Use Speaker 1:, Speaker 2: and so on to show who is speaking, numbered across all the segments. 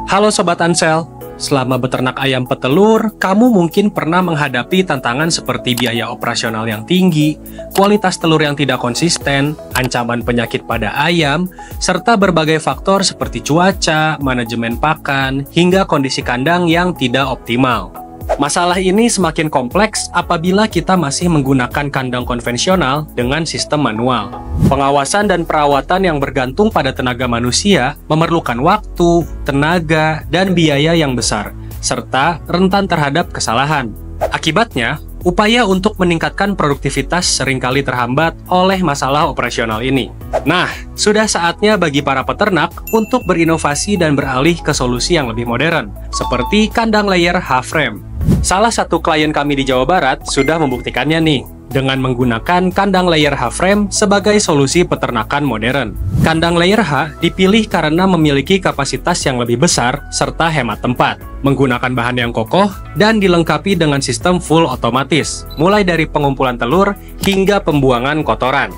Speaker 1: Halo Sobat Ansel, selama beternak ayam petelur, kamu mungkin pernah menghadapi tantangan seperti biaya operasional yang tinggi, kualitas telur yang tidak konsisten, ancaman penyakit pada ayam, serta berbagai faktor seperti cuaca, manajemen pakan, hingga kondisi kandang yang tidak optimal. Masalah ini semakin kompleks apabila kita masih menggunakan kandang konvensional dengan sistem manual. Pengawasan dan perawatan yang bergantung pada tenaga manusia memerlukan waktu, tenaga, dan biaya yang besar, serta rentan terhadap kesalahan. Akibatnya, upaya untuk meningkatkan produktivitas seringkali terhambat oleh masalah operasional ini. Nah, sudah saatnya bagi para peternak untuk berinovasi dan beralih ke solusi yang lebih modern, seperti kandang layer H-frame. Salah satu klien kami di Jawa Barat sudah membuktikannya nih, dengan menggunakan kandang layer H-frame sebagai solusi peternakan modern. Kandang layer H dipilih karena memiliki kapasitas yang lebih besar serta hemat tempat, menggunakan bahan yang kokoh, dan dilengkapi dengan sistem full otomatis, mulai dari pengumpulan telur hingga pembuangan kotoran.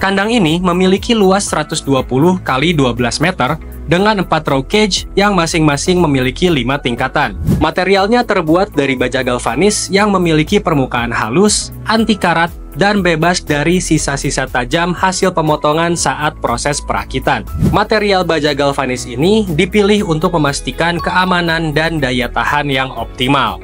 Speaker 1: Kandang ini memiliki luas 120 x 12 meter dengan 4 row cage yang masing-masing memiliki 5 tingkatan. Materialnya terbuat dari baja galvanis yang memiliki permukaan halus, anti karat, dan bebas dari sisa-sisa tajam hasil pemotongan saat proses perakitan. Material baja galvanis ini dipilih untuk memastikan keamanan dan daya tahan yang optimal.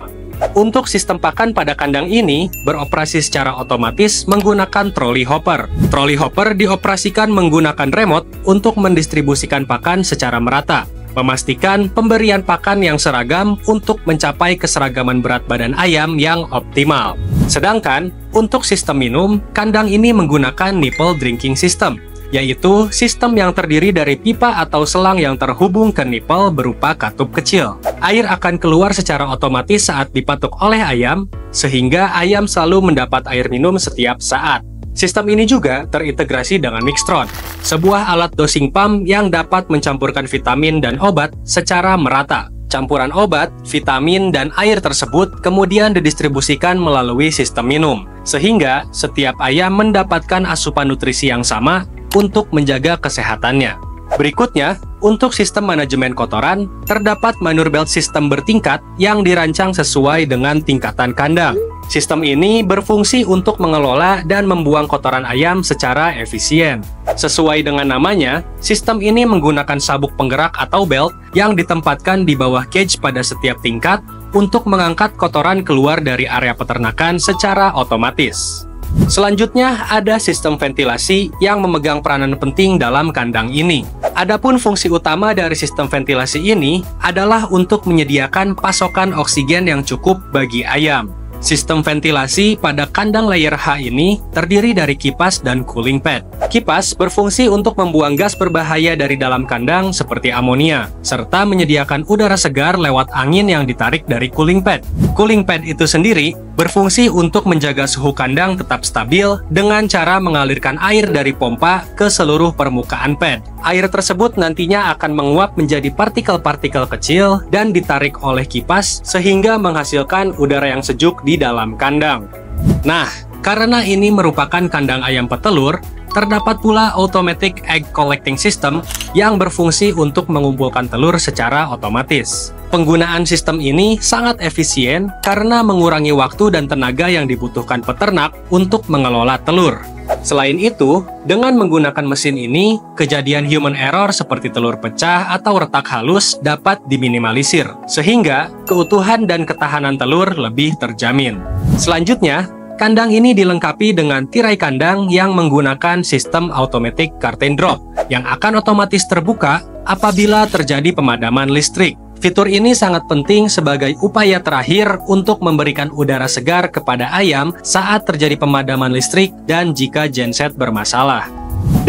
Speaker 1: Untuk sistem pakan pada kandang ini beroperasi secara otomatis menggunakan trolley hopper. Trolley hopper dioperasikan menggunakan remote untuk mendistribusikan pakan secara merata, memastikan pemberian pakan yang seragam untuk mencapai keseragaman berat badan ayam yang optimal. Sedangkan untuk sistem minum, kandang ini menggunakan nipple drinking system, yaitu sistem yang terdiri dari pipa atau selang yang terhubung ke nipple berupa katup kecil. Air akan keluar secara otomatis saat dipatuk oleh ayam, sehingga ayam selalu mendapat air minum setiap saat. Sistem ini juga terintegrasi dengan Mixtron, sebuah alat dosing pump yang dapat mencampurkan vitamin dan obat secara merata. Campuran obat, vitamin, dan air tersebut kemudian didistribusikan melalui sistem minum, sehingga setiap ayam mendapatkan asupan nutrisi yang sama untuk menjaga kesehatannya. Berikutnya, untuk sistem manajemen kotoran, terdapat manure belt system bertingkat yang dirancang sesuai dengan tingkatan kandang. Sistem ini berfungsi untuk mengelola dan membuang kotoran ayam secara efisien. Sesuai dengan namanya, sistem ini menggunakan sabuk penggerak atau belt yang ditempatkan di bawah cage pada setiap tingkat untuk mengangkat kotoran keluar dari area peternakan secara otomatis. Selanjutnya, ada sistem ventilasi yang memegang peranan penting dalam kandang ini. Adapun fungsi utama dari sistem ventilasi ini adalah untuk menyediakan pasokan oksigen yang cukup bagi ayam. Sistem ventilasi pada kandang layer H ini terdiri dari kipas dan cooling pad. Kipas berfungsi untuk membuang gas berbahaya dari dalam kandang seperti amonia, serta menyediakan udara segar lewat angin yang ditarik dari cooling pad. Cooling pad itu sendiri berfungsi untuk menjaga suhu kandang tetap stabil dengan cara mengalirkan air dari pompa ke seluruh permukaan pad. Air tersebut nantinya akan menguap menjadi partikel-partikel kecil dan ditarik oleh kipas sehingga menghasilkan udara yang sejuk di dalam kandang. Nah, karena ini merupakan kandang ayam petelur, terdapat pula automatic egg collecting system yang berfungsi untuk mengumpulkan telur secara otomatis. Penggunaan sistem ini sangat efisien karena mengurangi waktu dan tenaga yang dibutuhkan peternak untuk mengelola telur. Selain itu, dengan menggunakan mesin ini, kejadian human error seperti telur pecah atau retak halus dapat diminimalisir, sehingga keutuhan dan ketahanan telur lebih terjamin. Selanjutnya, kandang ini dilengkapi dengan tirai kandang yang menggunakan sistem automatic curtain drop, yang akan otomatis terbuka apabila terjadi pemadaman listrik. Fitur ini sangat penting sebagai upaya terakhir untuk memberikan udara segar kepada ayam saat terjadi pemadaman listrik dan jika genset bermasalah.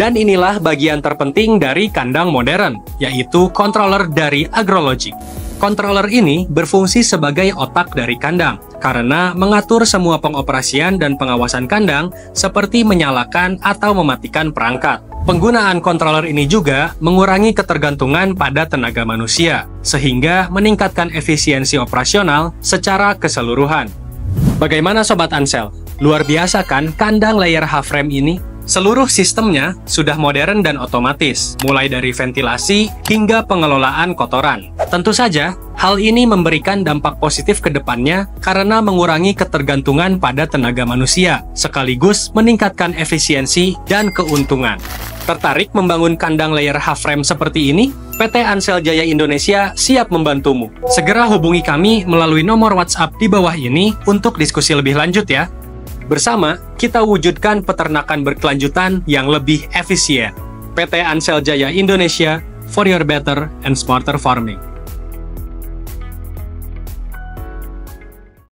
Speaker 1: Dan inilah bagian terpenting dari kandang modern, yaitu controller dari Agrologic. Controller ini berfungsi sebagai otak dari kandang, karena mengatur semua pengoperasian dan pengawasan kandang seperti menyalakan atau mematikan perangkat. Penggunaan controller ini juga mengurangi ketergantungan pada tenaga manusia, sehingga meningkatkan efisiensi operasional secara keseluruhan. Bagaimana Sobat Ansel? Luar biasa kan kandang layer H-frame ini? Seluruh sistemnya sudah modern dan otomatis, mulai dari ventilasi hingga pengelolaan kotoran. Tentu saja, hal ini memberikan dampak positif ke depannya karena mengurangi ketergantungan pada tenaga manusia, sekaligus meningkatkan efisiensi dan keuntungan. Tertarik membangun kandang layer H-frame seperti ini? PT Ansel Jaya Indonesia siap membantumu. Segera hubungi kami melalui nomor WhatsApp di bawah ini untuk diskusi lebih lanjut ya. Bersama, kita wujudkan peternakan berkelanjutan yang lebih efisien. PT Ansel Jaya Indonesia, for your better and smarter farming.